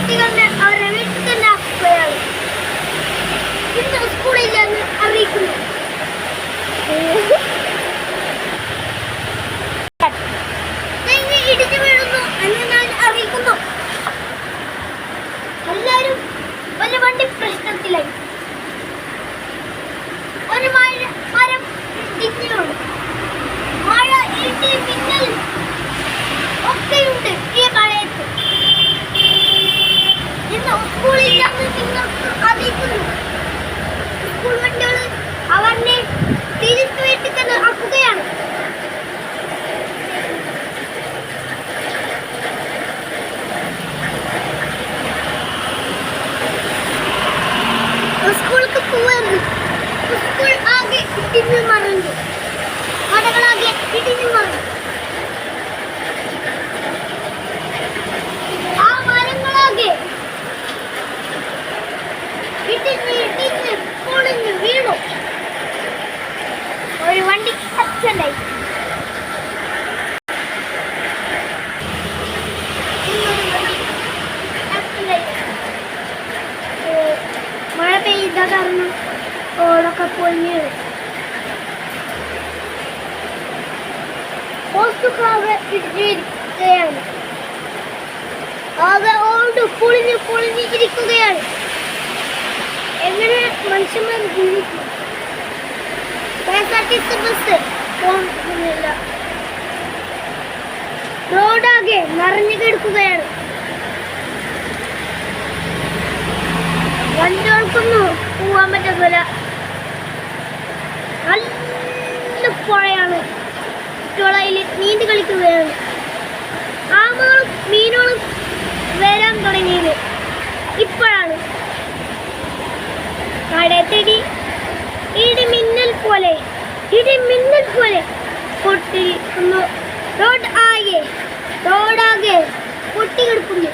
കുട്ടികളെ അവരുടെ വീട്ടിൽ തന്നെ ആക്കുകയാണ്. ഇന്ന് സ്കൂളില്ലെന്ന് അറിയിക്കുന്നു. തെങ്ങ് ഇടിഞ്ഞു വീഴുന്നു എന്ന് ഞാൻ അറിയിക്കുന്നു. എല്ലാവരും ഒരു വണ്ടി പ്രശ്നത്തിലായി. ഒരു മരം ഇടിഞ്ഞു. മഴ, ഇടി, മിന്നൽ ഒക്കെയുണ്ട് ഈ മഴയത്ത്. ഇന്ന് സ്കൂളില്ലെന്ന് നിങ്ങൾക്ക് അറിയിക്കുന്നു. സ്കൂൾ വണ്ടികൾ അവരെ തിരിച്ചു വീട്ടിൽ തന്നെ ആക്കുകയാണ്. സ്കൂൾക്ക് പോവാറ്. സ്കൂൾ ആകെ ഇടിഞ്ഞു മറിഞ്ഞു. മരങ്ങളാകെ ഇടിഞ്ഞു മറിഞ്ഞു. ആ മരങ്ങളാകെ ഇടിഞ്ഞ് പൊളിഞ്ഞു വീണു. ഒരു വണ്ടി ആക്സിഡന്റായി. മഴ പെയ്ത കാരണം റോഡൊക്കെ പൊളിഞ്ഞു. പോസ്റ്റുകളാകെ ഇടിഞ്ഞിരിക്കുകയാണ്. ആകെ ഓട് പൊളിഞ്ഞിരിക്കുകയാണ്. എങ്ങനെ മനുഷ്യന്മാർ ജീവിക്കും? KSRTC ബസ് പോകുന്നില്ല. റോഡാകെ നിറഞ്ഞു കിടക്കുകയാണ്. വണ്ടികൾക്കൊന്നും പോവാൻ പറ്റുന്നില്ല. നല്ല പുഴയാണ്. കുട്ടികളതിൽ നീന്തി കളിക്കുകയാണ്. ആമകളും മീനുകളും വരാൻ തുടങ്ങിയത് ഇപ്പോഴാണ്. കടത്തടി ഇടിമിന്നൽ പോലെ പൊട്ടിയിരിക്കുന്നു. റോഡാകെ പൊട്ടിക്കിടക്കുന്നു.